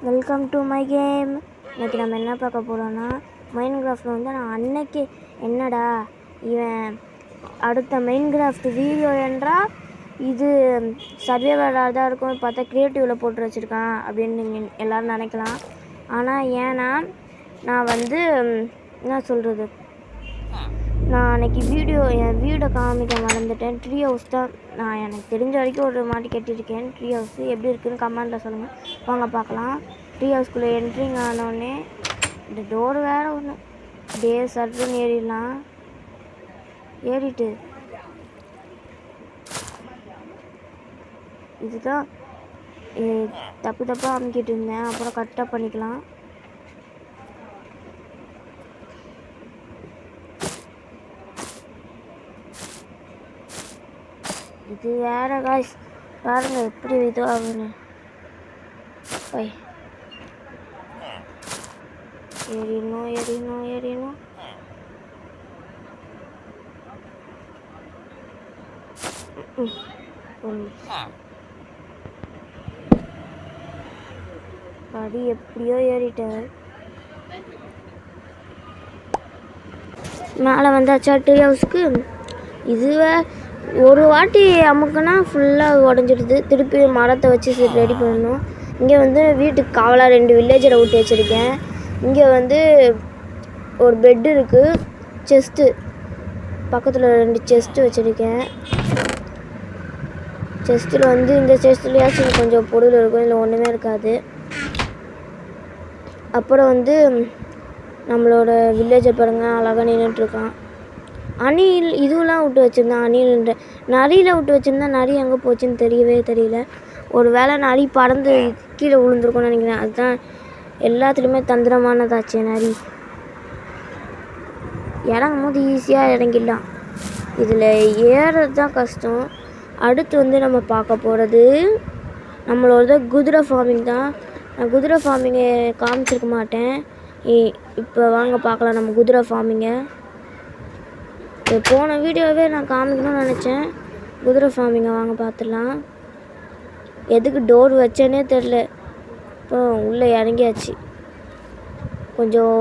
Welcome to my game. இன்றைக்கி நம்ம என்ன பார்க்க போகிறோன்னா, மைன்கிராஃப்டில் வந்து நான் அன்னைக்கு என்னடா இவன் அடுத்த மைன்கிராஃப்ட் வீடியோ என்றால் இது சர்வைவராக தான் இருக்கும், பார்த்தா க்ரியேட்டிவில் போட்டு வச்சுருக்கான் அப்படின்னு நீங்கள் எல்லோரும் நினைக்கலாம். ஆனால் ஏன்னா நான் வந்து என்ன சொல்கிறது, நான் அன்றைக்கி என் வீடை காமிக்க மறந்துட்டேன். ட்ரீ ஹவுஸ் தான் நான் எனக்கு தெரிஞ்ச வரைக்கும் ஒரு மாட்டி கட்டியிருக்கேன். ட்ரீ ஹவுஸ் எப்படி இருக்குதுன்னு கமெண்ட்டில் சொல்லுங்கள், வாங்க பார்க்கலாம். ட்ரீ ஹவுஸ்குள்ளே என்ட்ரிங் ஆனோடனே இந்த டோர் வேறு ஒன்று சட்டுன்னு ஏறிடலாம். ஏறிட்டு இதுதான் தப்பாக அமுக்கிட்டு இருந்தேன், அப்புறம் கரெக்டாக பண்ணிக்கலாம். இது வேற காய்ஸ், பாருங்க எப்படி இதுவாகுன்னு. ஏறினோம் படி எப்படியோ ஏறிட்டேன். மேலே வந்தாச்சா ட்ரீ ஹவுஸ்க்கு. இதுவே ஒரு வாட்டி அமுக்குனா ஃபுல்லாக உடஞ்சிடுது. திருப்பி மரத்தை வச்சு ரெடி பண்ணணும். இங்கே வந்து வீட்டுக்கு காவலாக 2 வில்லேஜரை விட்டு வச்சுருக்கேன். இங்கே வந்து ஒரு பெட்டு இருக்குது, செஸ்ட்டு பக்கத்தில் 2 செஸ்ட்டு வச்சுருக்கேன். செஸ்ட்டில் வந்து இந்த செஸ்ட்லேயாச்சும் கொஞ்சம் பொருள் இருக்கும், இல்லை ஒன்றுமே இருக்காது. அப்புறம் வந்து நம்மளோட வில்லேஜர் பாருங்கள் அழகாக நின்றுட்டுருக்கான். அணில் இதுவெலாம் விட்டு வச்சுருந்தேன். அணில்ன்ற நரியில் விட்டு வச்சுருந்தா நரி எங்கே போச்சுன்னு தெரியல. ஒரு வேளை நரி பறந்து கீழே விழுந்துருக்கும்னு நினைக்கிறேன். அதுதான் எல்லாத்துலேயுமே தந்திரமானதாச்சு. நரி இறங்கும் போது ஈஸியாக இறங்கிடலாம், இதில் ஏறது தான் கஷ்டம். அடுத்து வந்து நம்ம பார்க்க போகிறது நம்மளோட குதிரை ஃபார்மிங் தான். நான் குதிரை ஃபார்மிங்கை காமிச்சிருக்க மாட்டேன். இப்போ வாங்க பார்க்கலாம் நம்ம குதிரை ஃபார்மிங்கை. போன வீடியோவே நான் காமிக்கணும்னு நினச்சேன். குதிரை ஃபார்மிங்கை வாங்க பார்த்துடலாம். எதுக்கு டோர் வச்சேனே தெரில. இப்போ உள்ளே இறங்கியாச்சு. கொஞ்சம்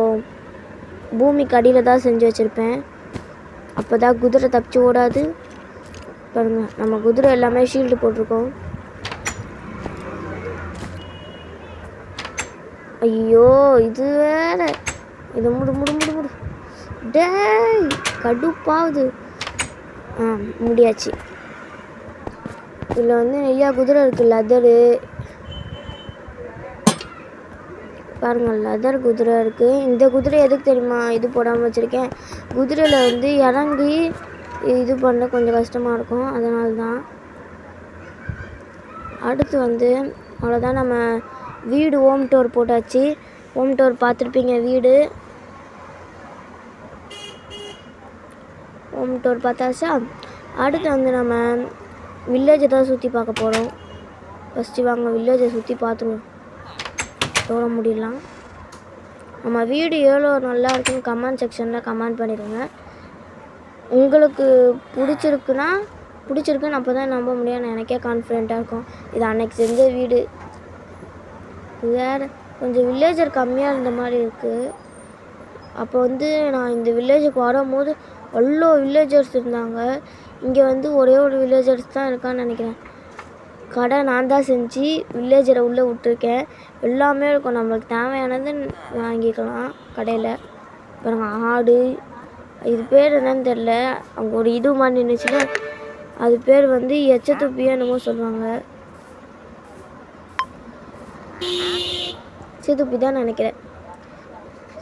பூமிக்கு அடியில் தான் செஞ்சு வச்சுருப்பேன், அப்போ தான் குதிரை தப்பிச்சு ஓடாது. பாருங்கள் நம்ம குதிரை எல்லாமே ஷீல்டு போட்டிருக்கோம். ஐயோ இது வேறு, இது முடு டேய் கடுப்பாகுது. முடியாச்சு. இதில் வந்து நிறையா குதிரை இருக்குது. லெதரு பாருங்கள், லெதர் குதிரை இருக்குது. இந்த குதிரை எதுக்கு தெரியுமா இது போடாமல் வச்சுருக்கேன்? குதிரையில் வந்து இறங்கி இது பண்ண கொஞ்சம் கஷ்டமாக இருக்கும், அதனால தான். அடுத்து வந்து அவ்வளோதான், நம்ம வீடு ஹோம் டோர் போட்டாச்சு. ஹோம் டோர் பார்த்துருப்பீங்க. வீடு ஹோம் டோர் பார்த்தாச்சா. அடுத்து வந்து நம்ம வில்லேஜை தான் சுற்றி பார்க்க போகிறோம். ஃபஸ்ட்டு வாங்க வில்லேஜை சுற்றி பார்த்துருவோம், தோற முடியலாம். நம்ம வீடு எவ்வளோ நல்லா இருக்குன்னு கமெண்ட் செக்ஷனில் கமெண்ட் பண்ணிடுங்க. உங்களுக்கு பிடிச்சிருக்குன்னு அப்போ தான் நம்ப முடியும், எனக்கே கான்ஃபிடெண்ட்டாக இருக்கும். இது அன்னைக்கு செஞ்ச வீடு. வேறு கொஞ்சம் வில்லேஜர் கம்மியாக இருந்த மாதிரி இருக்குது. அப்போ வந்து நான் இந்த வில்லேஜுக்கு வரும்போது அவ்வளோ வில்லேஜர்ஸ் இருந்தாங்க. இங்கே வந்து ஒரே ஒரு வில்லேஜர்ஸ் தான் இருக்கான்னு நினைக்கிறேன். கடை நான் தான் செஞ்சு வில்லேஜரை உள்ளே விட்டுருக்கேன். எல்லாமே இருக்கும், நம்மளுக்கு தேவையானது வாங்கிக்கலாம் கடையில். பாருங்க ஆடு, இது பேர் என்னன்னு தெரில, அங்கே ஒரு இது மாதிரி இருந்துச்சுன்னா அது பேர் வந்து எச்சத்துப்பியோ என்னமோ சொல்லுவாங்க. எச்சத்துப்பி தான் நினைக்கிறேன்.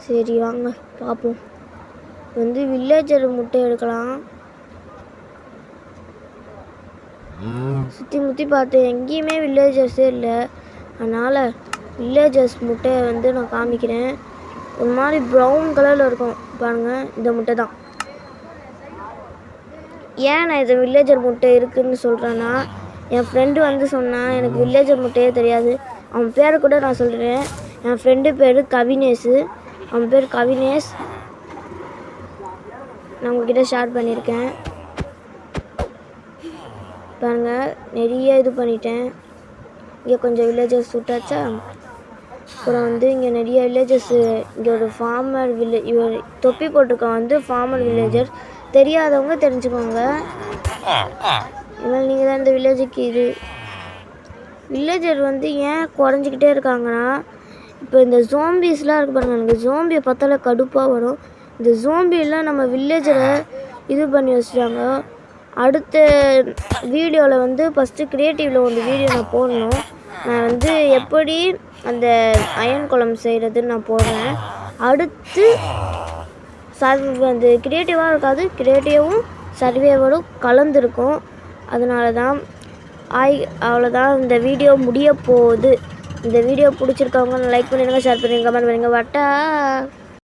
சரி வாங்க பார்ப்போம். வந்து வில்லேஜர் முட்டை எடுக்கலாம். சுற்றி முற்றி பார்த்தேன், எங்கேயுமே வில்லேஜர்ஸே இல்லை. அதனால் வில்லேஜர்ஸ் முட்டையை வந்து நான் காமிக்கிறேன். ஒரு மாதிரி ப்ரௌன் கலரில் இருக்கும் பாருங்கள், இந்த முட்டை தான். ஏன் நான் இது வில்லேஜர் முட்டை இருக்குதுன்னு சொல்கிறேன்னா, என் ஃப்ரெண்டு வந்து சொன்னான் எனக்கு வில்லேஜர் முட்டையே தெரியாது. அவன் பேரை கூட நான் சொல்கிறேன். என் ஃப்ரெண்டு பேர் கவினேஷு. அவன் பேர் கவினேஷ். நான் உங்ககிட்ட ஷேர் பண்ணியிருக்கேன் பாருங்கள். நிறைய இது பண்ணிட்டேன். இங்கே கொஞ்சம் வில்லேஜர்ஸ் விட்டாச்சா. அப்புறம் வந்து இங்கே நிறைய வில்லேஜஸ்ஸு, இங்கே ஒரு ஃபார்மர் இவர் தொப்பி போட்டிருக்கவன் வந்து ஃபார்மர் வில்லேஜர். தெரியாதவங்க தெரிஞ்சுக்கோங்க. இதனால் நீங்கள் தான் இந்த வில்லேஜுக்கு வில்லேஜர் வந்து ஏன் குறைஞ்சிக்கிட்டே இருக்காங்கன்னா, இப்போ இந்த ஜோம்பிஸ்லாம் இருக்குது பாருங்கள், எனக்கு ஜோம்பியை பார்த்தாலே கடுப்பாக வரும். இந்த ஜோம்பியெல்லாம் நம்ம வில்லேஜரை இது பண்ணி வச்சுட்டாங்க. அடுத்த வீடியோவில் வந்து ஃபஸ்ட்டு க்ரியேட்டிவில் ஒரு வீடியோ நான் போடணும். நான் வந்து எப்படி அந்த அயன் குளம் செய்கிறதுன்னு நான் போடுறேன். அடுத்து அந்த க்ரியேட்டிவாக இருக்காது, க்ரியேட்டிவும் சர்வேவரும் கலந்துருக்கும். அதனால தான் அவ்வளோதான், இந்த வீடியோ முடிய போகுது. இந்த வீடியோ பிடிச்சிருக்கவங்க லைக் பண்ணிடுங்க, ஷேர் பண்ணிடுங்க, கமெண்ட் பண்ணுங்கள். வட்டா.